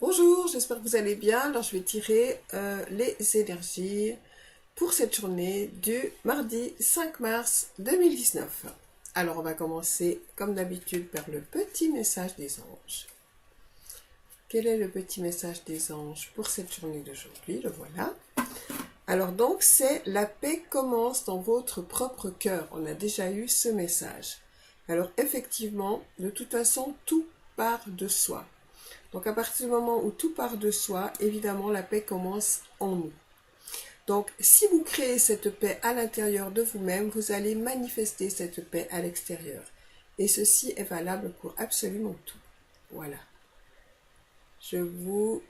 Bonjour, j'espère que vous allez bien. Alors, je vais tirer les énergies pour cette journée du mardi 5 mars 2019. Alors, on va commencer comme d'habitude par le petit message des anges. Quel est le petit message des anges pour cette journée d'aujourd'hui? Le voilà. Alors donc, c'est la paix commence dans votre propre cœur. On a déjà eu ce message. Alors effectivement, de toute façon, tout part de soi. Donc à partir du moment où tout part de soi, évidemment la paix commence en nous. Donc si vous créez cette paix à l'intérieur de vous-même, vous allez manifester cette paix à l'extérieur. Et ceci est valable pour absolument tout. Voilà. Je vous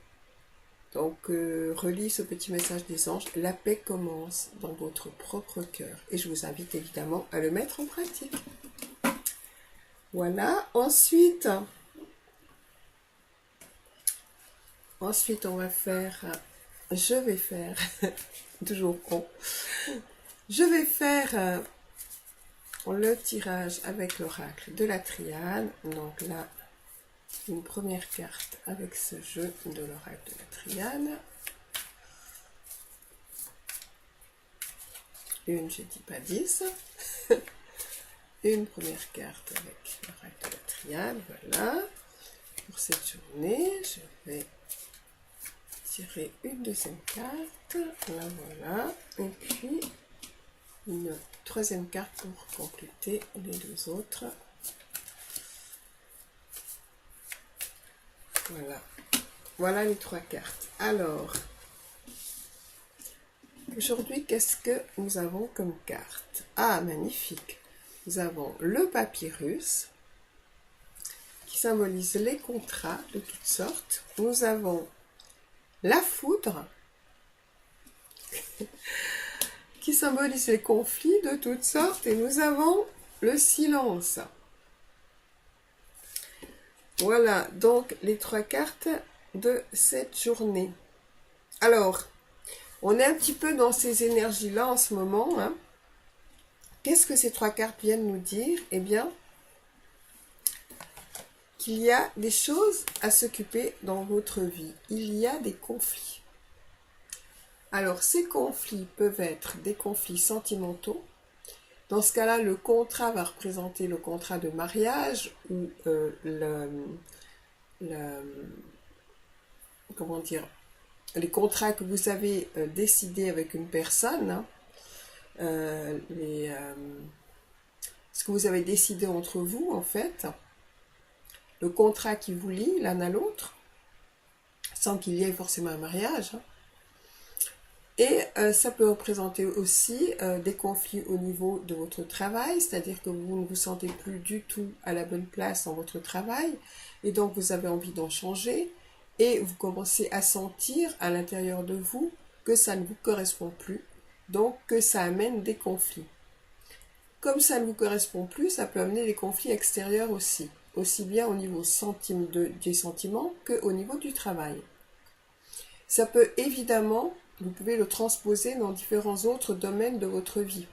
relis ce petit message des anges. La paix commence dans votre propre cœur. Et je vous invite évidemment à le mettre en pratique. Voilà. Ensuite, on va faire, toujours con, je vais faire le tirage avec l'oracle de la triade. Donc là, une première carte avec ce jeu de l'oracle de la triade. Une, je dis pas 10. Une première carte avec l'oracle de la triade, voilà. Pour cette journée, je vais tirer une deuxième carte, là voilà, et puis une troisième carte pour compléter les deux autres. Voilà, voilà les trois cartes. Alors, aujourd'hui, qu'est-ce que nous avons comme carte? Ah, magnifique! Nous avons le papyrus, qui symbolise les contrats de toutes sortes. Nous avons la foudre, qui symbolise les conflits de toutes sortes, et nous avons le silence. Voilà donc les trois cartes de cette journée. Alors, on est un petit peu dans ces énergies-là en ce moment. Hein. Qu'est-ce que ces trois cartes viennent nous dire? Eh bien, qu'il y a des choses à s'occuper dans votre vie. Il y a des conflits. Alors, ces conflits peuvent être des conflits sentimentaux. Dans ce cas-là, le contrat va représenter le contrat de mariage ou comment dire, les contrats que vous avez décidés avec une personne, hein, ce que vous avez décidé entre vous, en fait, le contrat qui vous lie l'un à l'autre, sans qu'il y ait forcément un mariage, hein. Et ça peut représenter aussi des conflits au niveau de votre travail, c'est-à-dire que vous ne vous sentez plus du tout à la bonne place dans votre travail, et donc vous avez envie d'en changer, et vous commencez à sentir à l'intérieur de vous que ça ne vous correspond plus, donc que ça amène des conflits. Comme ça ne vous correspond plus, ça peut amener des conflits extérieurs aussi bien au niveau des sentiments qu'au niveau du travail. Ça peut évidemment, vous pouvez le transposer dans différents autres domaines de votre vie.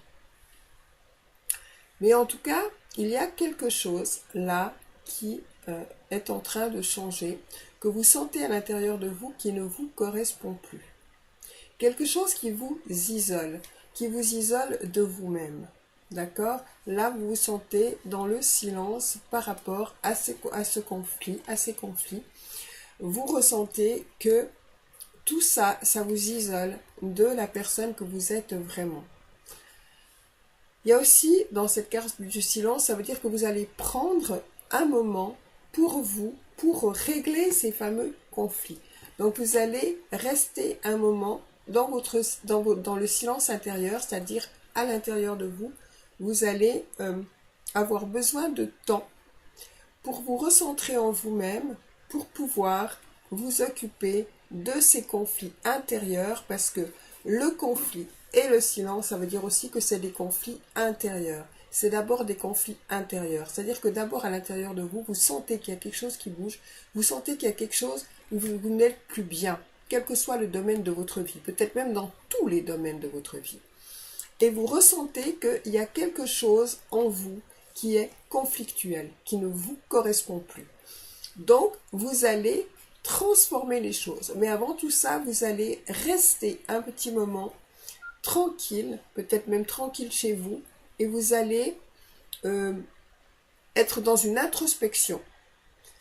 Mais en tout cas, il y a quelque chose là qui est en train de changer, que vous sentez à l'intérieur de vous qui ne vous correspond plus. Quelque chose qui vous isole de vous-même. D'accord? Là, vous vous sentez dans le silence par rapport à ces conflits. Vous ressentez que tout ça, ça vous isole de la personne que vous êtes vraiment. Il y a aussi, dans cette carte du silence, ça veut dire que vous allez prendre un moment pour vous, pour régler ces fameux conflits. Donc vous allez rester un moment dans le silence intérieur, c'est-à-dire à l'intérieur de vous. Vous allez avoir besoin de temps pour vous recentrer en vous-même, pour pouvoir vous occuper de ces conflits intérieurs, parce que le conflit et le silence, ça veut dire aussi que c'est des conflits intérieurs. C'est d'abord des conflits intérieurs. C'est-à-dire que d'abord à l'intérieur de vous, vous sentez qu'il y a quelque chose qui bouge, vous sentez qu'il y a quelque chose où vous n'êtes plus bien, quel que soit le domaine de votre vie, peut-être même dans tous les domaines de votre vie. Et vous ressentez qu'il y a quelque chose en vous qui est conflictuel, qui ne vous correspond plus. Donc, vous allez transformer les choses. Mais avant tout ça, vous allez rester un petit moment tranquille, peut-être même tranquille chez vous, et vous allez être dans une introspection,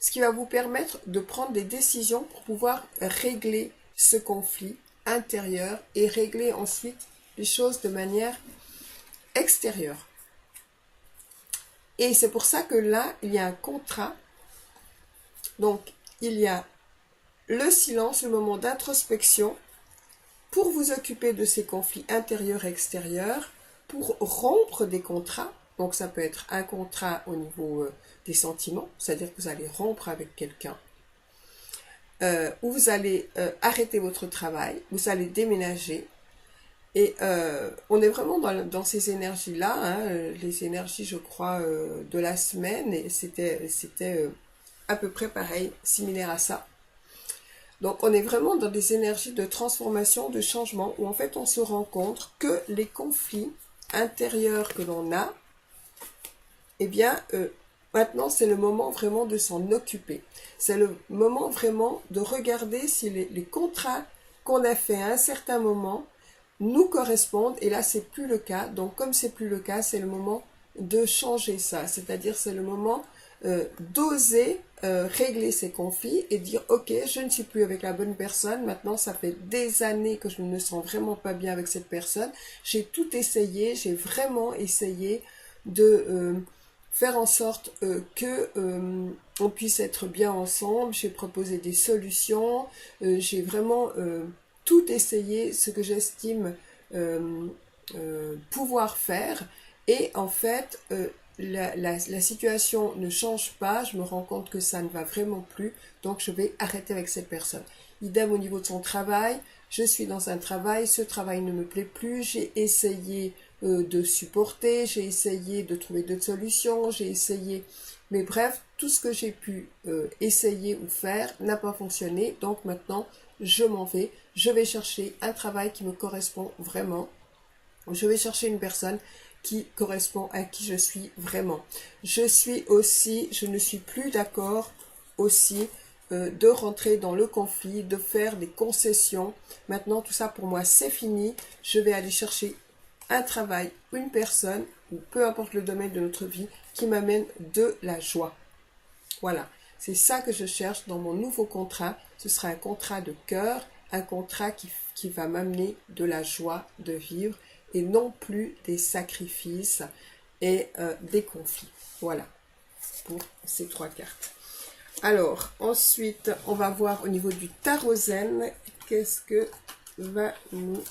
ce qui va vous permettre de prendre des décisions pour pouvoir régler ce conflit intérieur et régler ensuite les choses de manière extérieure. Et c'est pour ça que là, il y a un contrat. Donc, il y a le silence, le moment d'introspection pour vous occuper de ces conflits intérieurs et extérieurs, pour rompre des contrats. Donc, ça peut être un contrat au niveau des sentiments, c'est-à-dire que vous allez rompre avec quelqu'un, ou vous allez arrêter votre travail, vous allez déménager. Et on est vraiment dans ces énergies-là, hein, les énergies, je crois, de la semaine, et c'était à peu près pareil, similaire à ça. Donc on est vraiment dans des énergies de transformation, de changement, où en fait on se rend compte que les conflits intérieurs que l'on a, eh bien, maintenant c'est le moment vraiment de s'en occuper. C'est le moment vraiment de regarder si les contrats qu'on a fait à un certain moment nous correspondent, et là c'est plus le cas. Donc comme c'est plus le cas, c'est le moment de changer ça, c'est-à-dire c'est le moment d'oser régler ces conflits et dire ok, je ne suis plus avec la bonne personne, maintenant ça fait des années que je ne me sens vraiment pas bien avec cette personne, j'ai tout essayé, j'ai vraiment essayé de faire en sorte que on puisse être bien ensemble, j'ai proposé des solutions, j'ai vraiment tout essayé, ce que j'estime pouvoir faire, et en fait la situation ne change pas, je me rends compte que ça ne va vraiment plus, donc je vais arrêter avec cette personne. Idem au niveau de son travail, je suis dans un travail, ce travail ne me plaît plus, j'ai essayé de supporter, j'ai essayé de trouver d'autres solutions, j'ai essayé, mais bref, tout ce que j'ai pu essayer ou faire n'a pas fonctionné, donc maintenant je m'en vais, je vais chercher un travail qui me correspond vraiment, je vais chercher une personne qui correspond à qui je suis vraiment. Je ne suis plus d'accord aussi de rentrer dans le conflit, de faire des concessions. Maintenant, tout ça pour moi, c'est fini. Je vais aller chercher un travail, une personne, ou peu importe le domaine de notre vie, qui m'amène de la joie. Voilà, c'est ça que je cherche dans mon nouveau contrat. Ce sera un contrat de cœur, un contrat qui va m'amener de la joie de vivre, et non plus des sacrifices et des conflits. Voilà, pour ces 3 cartes. Alors, ensuite, on va voir au niveau du tarot zen, qu'est-ce que va nous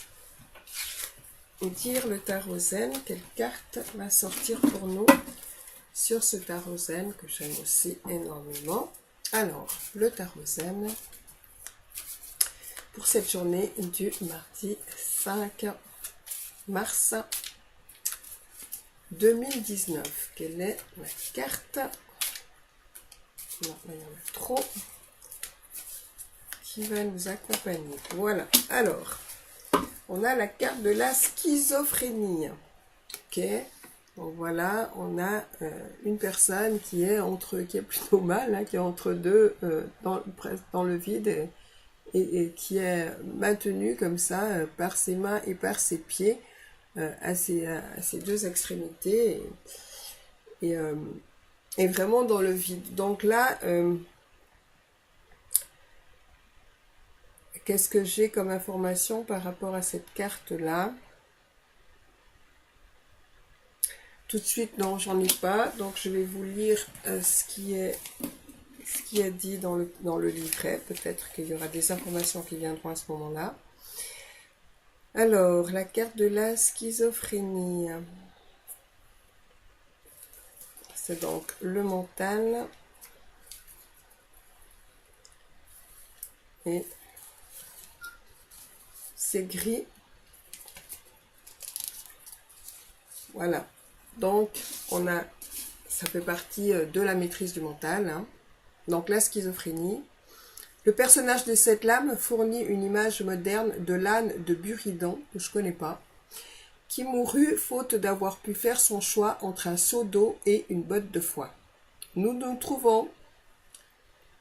dire le tarot zen, quelle carte va sortir pour nous sur ce tarot zen que j'aime aussi énormément. Alors, le tarot zen pour cette journée du mardi 5 mars 2019. Quelle est la carte? Non, il y en a trop qui va nous accompagner. Voilà. Alors, on a la carte de la schizophrénie. Ok. Donc voilà, on a une personne qui est plutôt mal, hein, qui est entre deux, dans le vide, et qui est maintenue comme ça par ses mains et par ses pieds à ses 2 extrémités, et vraiment dans le vide. Donc là, qu'est-ce que j'ai comme information par rapport à cette carte-là? Tout de suite, non, j'en ai pas. Donc je vais vous lire ce qui est dit dans le livret. Peut-être qu'il y aura des informations qui viendront à ce moment-là. Alors, la carte de la schizophrénie. C'est donc le mental. Et c'est gris. Voilà. Donc, ça fait partie de la maîtrise du mental, hein. Donc, la schizophrénie. Le personnage de cette lame fournit une image moderne de l'âne de Buridan, que je ne connais pas, qui mourut faute d'avoir pu faire son choix entre un seau d'eau et une botte de foin. Nous nous trouvons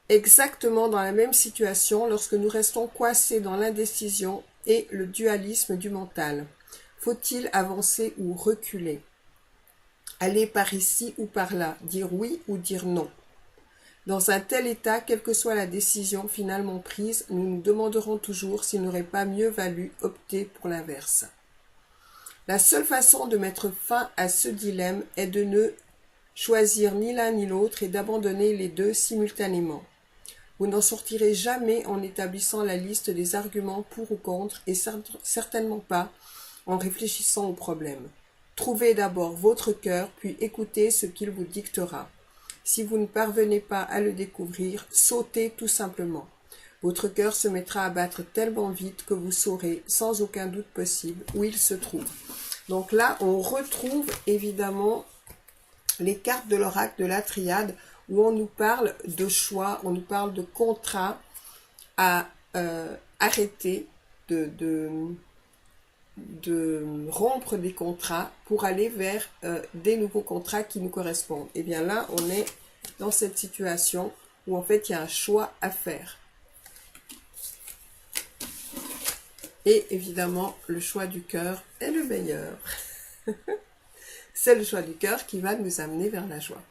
exactement dans la même situation lorsque nous restons coincés dans l'indécision et le dualisme du mental. Faut-il avancer ou reculer? Aller par ici ou par là, dire oui ou dire non? Dans un tel état, quelle que soit la décision finalement prise, nous nous demanderons toujours s'il n'aurait pas mieux valu opter pour l'inverse. La seule façon de mettre fin à ce dilemme est de ne choisir ni l'un ni l'autre et d'abandonner les deux simultanément. Vous n'en sortirez jamais en établissant la liste des arguments pour ou contre et certainement pas en réfléchissant au problème. Trouvez d'abord votre cœur, puis écoutez ce qu'il vous dictera. Si vous ne parvenez pas à le découvrir, sautez tout simplement. Votre cœur se mettra à battre tellement vite que vous saurez, sans aucun doute possible, où il se trouve. Donc là, on retrouve évidemment les cartes de l'oracle de la triade, où on nous parle de choix, on nous parle de contrats à arrêter, de rompre des contrats pour aller vers des nouveaux contrats qui nous correspondent. Et bien là, on est dans cette situation où en fait il y a un choix à faire. Et évidemment, le choix du cœur est le meilleur. C'est le choix du cœur qui va nous amener vers la joie.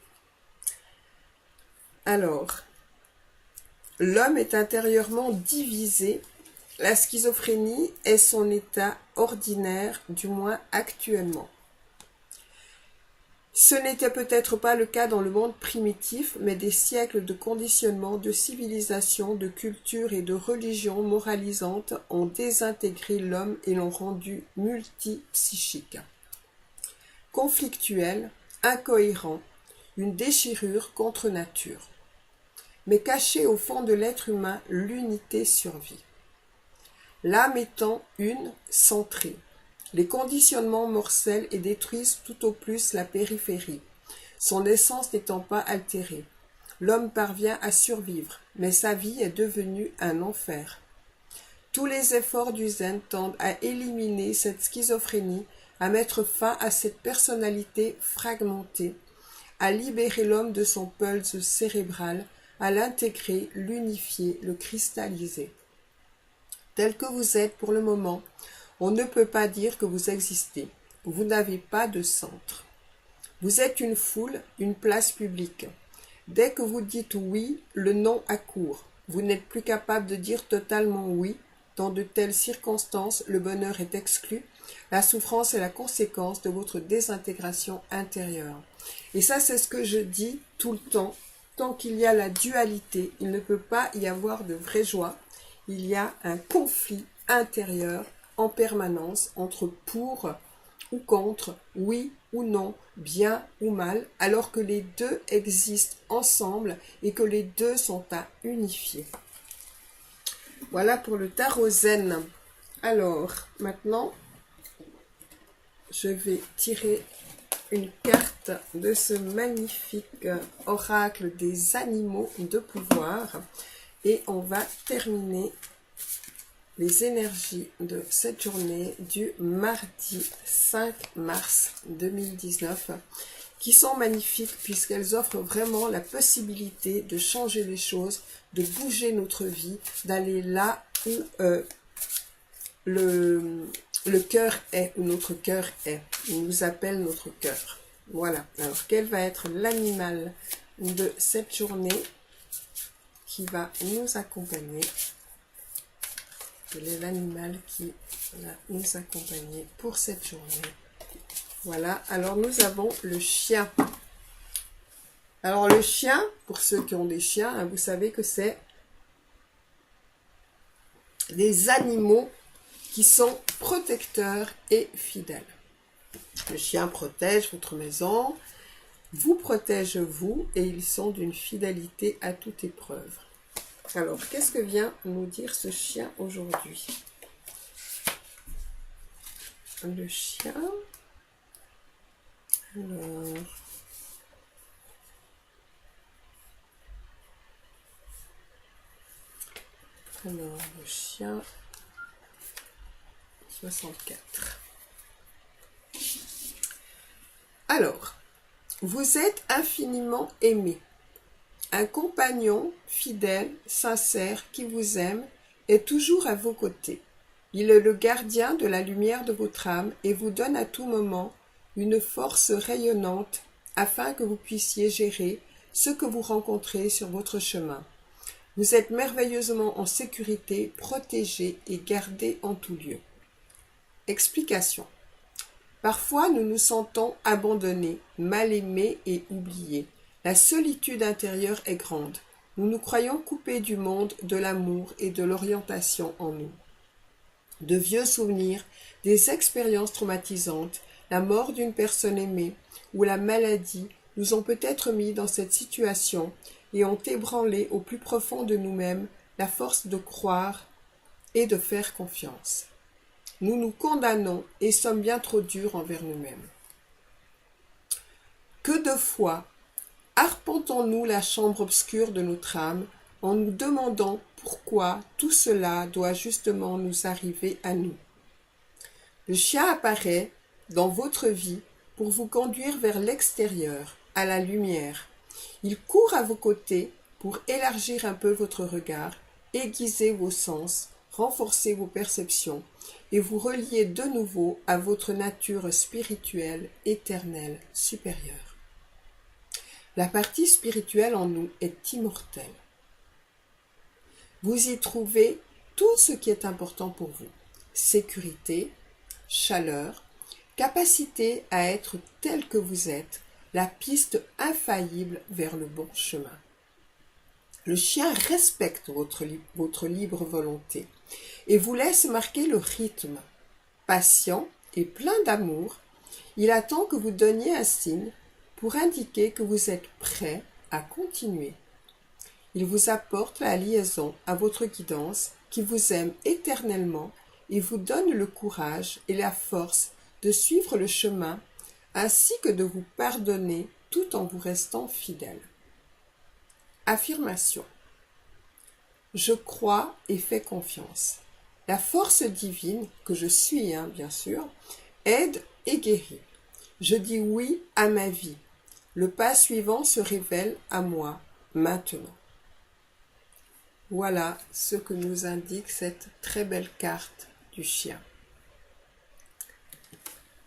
Alors, l'homme est intérieurement divisé. La schizophrénie est son état ordinaire, du moins actuellement. Ce n'était peut-être pas le cas dans le monde primitif, mais des siècles de conditionnement, de civilisation, de culture et de religion moralisantes ont désintégré l'homme et l'ont rendu multipsychique. Conflictuel, incohérent, une déchirure contre nature. Mais cachée au fond de l'être humain, l'unité survit. L'âme étant une, centrée. Les conditionnements morcellent et détruisent tout au plus la périphérie, son essence n'étant pas altérée. L'homme parvient à survivre, mais sa vie est devenue un enfer. Tous les efforts du zen tendent à éliminer cette schizophrénie, à mettre fin à cette personnalité fragmentée, à libérer l'homme de son pulse cérébral, à l'intégrer, l'unifier, le cristalliser. Tel que vous êtes pour le moment, on ne peut pas dire que vous existez. Vous n'avez pas de centre. Vous êtes une foule, une place publique. Dès que vous dites oui, le non accourt. Vous n'êtes plus capable de dire totalement oui. Dans de telles circonstances, le bonheur est exclu. La souffrance est la conséquence de votre désintégration intérieure. Et ça, c'est ce que je dis tout le temps. Tant qu'il y a la dualité, il ne peut pas y avoir de vraie joie. Il y a un conflit intérieur en permanence entre pour ou contre, oui ou non, bien ou mal, alors que les deux existent ensemble et que les deux sont à unifier. Voilà pour le tarot zen. Alors, maintenant, je vais tirer une carte de ce magnifique oracle des animaux de pouvoir et on va terminer les énergies de cette journée du mardi 5 mars 2019 qui sont magnifiques puisqu'elles offrent vraiment la possibilité de changer les choses, de bouger notre vie, d'aller là où le cœur est, où notre cœur est. Il nous appelle notre cœur. Voilà. Alors, quel va être l'animal de cette journée qui va nous accompagner? Quel est l'animal qui va nous accompagner pour cette journée? Voilà, alors nous avons le chien. Alors le chien, pour ceux qui ont des chiens, hein, vous savez que c'est des animaux qui sont protecteurs et fidèles. Le chien protège votre maison, vous protège vous, et ils sont d'une fidélité à toute épreuve. Alors, qu'est-ce que vient nous dire ce chien aujourd'hui? Le chien... Alors... le chien... 64. Alors, vous êtes infiniment aimé. Un compagnon fidèle, sincère, qui vous aime, est toujours à vos côtés. Il est le gardien de la lumière de votre âme et vous donne à tout moment une force rayonnante afin que vous puissiez gérer ce que vous rencontrez sur votre chemin. Vous êtes merveilleusement en sécurité, protégé et gardé en tout lieu. Explication. Parfois, nous nous sentons abandonnés, mal aimés et oubliés. La solitude intérieure est grande. Nous nous croyons coupés du monde, de l'amour et de l'orientation en nous. De vieux souvenirs, des expériences traumatisantes, la mort d'une personne aimée ou la maladie nous ont peut-être mis dans cette situation et ont ébranlé au plus profond de nous-mêmes la force de croire et de faire confiance. Nous nous condamnons et sommes bien trop durs envers nous-mêmes. Que de fois arpentons-nous la chambre obscure de notre âme en nous demandant pourquoi tout cela doit justement nous arriver à nous. Le chien apparaît dans votre vie pour vous conduire vers l'extérieur, à la lumière. Il court à vos côtés pour élargir un peu votre regard, aiguiser vos sens, renforcer vos perceptions et vous relier de nouveau à votre nature spirituelle, éternelle, supérieure. La partie spirituelle en nous est immortelle. Vous y trouvez tout ce qui est important pour vous. Sécurité, chaleur, capacité à être tel que vous êtes, la piste infaillible vers le bon chemin. Le chien respecte votre libre volonté et vous laisse marquer le rythme. Patient et plein d'amour, il attend que vous donniez un signe pour indiquer que vous êtes prêt à continuer. Il vous apporte la liaison à votre guidance qui vous aime éternellement et vous donne le courage et la force de suivre le chemin ainsi que de vous pardonner tout en vous restant fidèle. Affirmation. Je crois et fais confiance. La force divine, que je suis, bien sûr, aide et guérit. Je dis oui à ma vie. Le pas suivant se révèle à moi maintenant. Voilà ce que nous indique cette très belle carte du chien.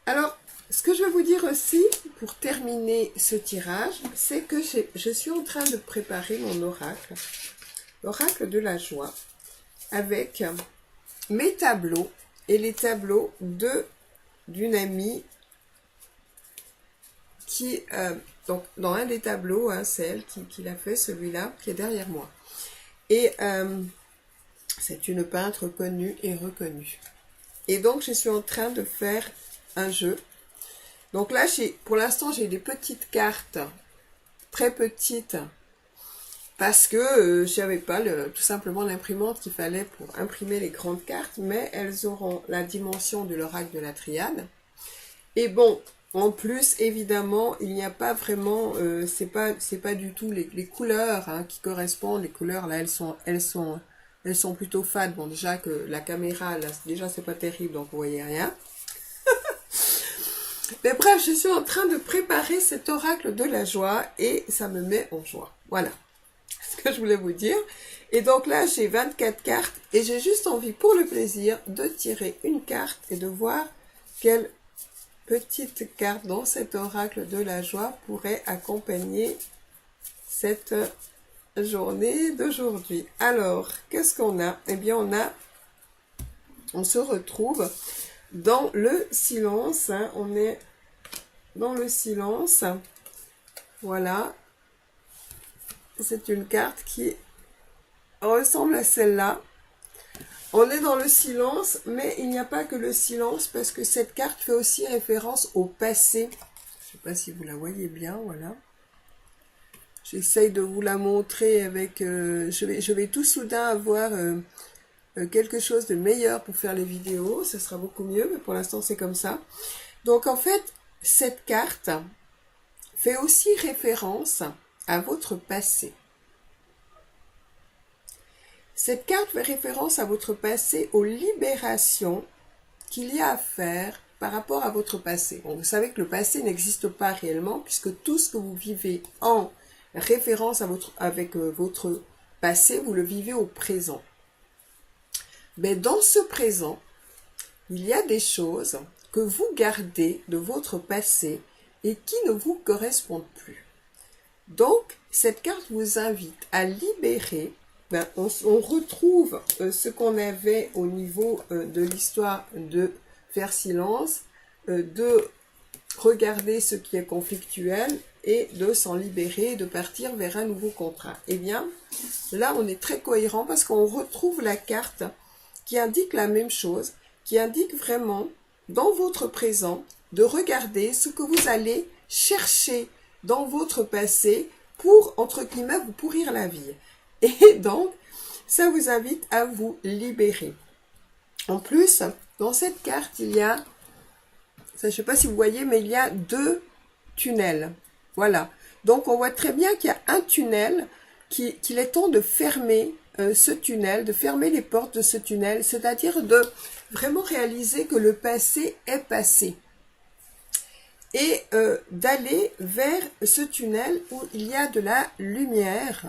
Alors, ce que je vais vous dire aussi, pour terminer ce tirage, c'est que je suis en train de préparer mon oracle, l'oracle de la joie, avec mes tableaux et les tableaux d'une amie qui, donc dans un des tableaux, c'est elle qui l'a fait, celui-là, qui est derrière moi. Et c'est une peintre connue et reconnue. Et donc, je suis en train de faire un jeu. Donc là, pour l'instant, j'ai des petites cartes, très petites, parce que j'avais pas tout simplement l'imprimante qu'il fallait pour imprimer les grandes cartes, mais elles auront la dimension de l'oracle de la triade. Et bon, en plus, évidemment, il n'y a pas vraiment, c'est pas du tout les couleurs qui correspondent. Les couleurs là, elles sont plutôt fades. Bon, déjà que la caméra là, déjà c'est pas terrible, donc vous voyez rien. Mais bref, je suis en train de préparer cet oracle de la joie et ça me met en joie. Voilà ce que je voulais vous dire. Et donc là, j'ai 24 cartes et j'ai juste envie, pour le plaisir, de tirer une carte et de voir quelle petite carte dans cet oracle de la joie pourrait accompagner cette journée d'aujourd'hui. Alors, qu'est-ce qu'on a? Eh bien, on se retrouve dans le silence. On est dans le silence. Voilà. C'est une carte qui ressemble à celle-là. On est dans le silence, mais il n'y a pas que le silence, parce que cette carte fait aussi référence au passé. Je ne sais pas si vous la voyez bien, voilà. J'essaye de vous la montrer avec... je vais tout soudain avoir quelque chose de meilleur pour faire les vidéos. Ce sera beaucoup mieux, mais pour l'instant c'est comme ça. Donc en fait, cette carte fait aussi référence à votre passé. Cette carte fait référence à votre passé, aux libérations qu'il y a à faire par rapport à votre passé. Bon, vous savez que le passé n'existe pas réellement, puisque tout ce que vous vivez en référence avec votre passé, vous le vivez au présent. Mais dans ce présent, il y a des choses que vous gardez de votre passé et qui ne vous correspondent plus. Donc, cette carte vous invite à libérer. On retrouve ce qu'on avait au niveau de l'histoire de faire silence, de regarder ce qui est conflictuel et de s'en libérer et de partir vers un nouveau contrat. Eh bien, là, on est très cohérent parce qu'on retrouve la carte qui indique la même chose, qui indique vraiment, dans votre présent, de regarder ce que vous allez chercher dans votre passé pour, entre guillemets, vous pourrir la vie. Et donc, ça vous invite à vous libérer. En plus, dans cette carte, il y a, je ne sais pas si vous voyez, mais il y a 2 tunnels. Voilà. Donc, on voit très bien qu'il y a un tunnel qu'il est temps de fermer ce tunnel, de fermer les portes de ce tunnel, c'est-à-dire de vraiment réaliser que le passé est passé. Et d'aller vers ce tunnel où il y a de la lumière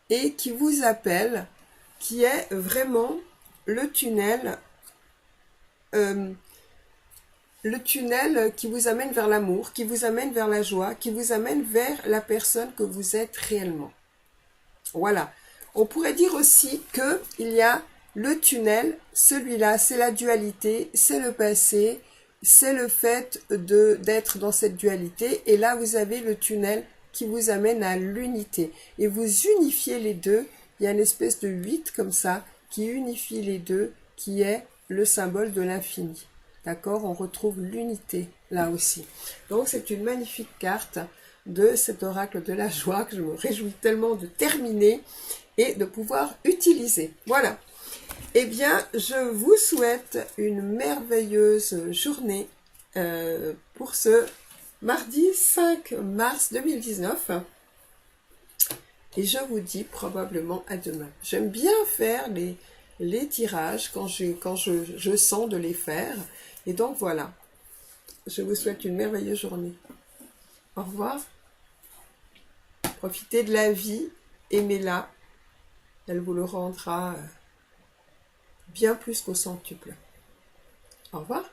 et qui vous appelle, qui est vraiment le tunnel qui vous amène vers l'amour, qui vous amène vers la joie, qui vous amène vers la personne que vous êtes réellement. Voilà. On pourrait dire aussi qu'il y a le tunnel, celui-là, c'est la dualité, c'est le passé, c'est le fait d'être dans cette dualité. Et là, vous avez le tunnel qui vous amène à l'unité. Et vous unifiez les deux. Il y a une espèce de 8 comme ça qui unifie les deux, qui est le symbole de l'infini. D'accord? On retrouve l'unité là aussi. Donc, c'est une magnifique carte de cet oracle de la joie que je me réjouis tellement de terminer et de pouvoir utiliser. Voilà. Eh bien, je vous souhaite une merveilleuse journée pour ce mardi 5 mars 2019. Et je vous dis probablement à demain. J'aime bien faire les tirages quand je sens de les faire. Et donc voilà. Je vous souhaite une merveilleuse journée. Au revoir. Profitez de la vie. Aimez-la. Elle vous le rendra bien plus qu'au centuple. Au revoir.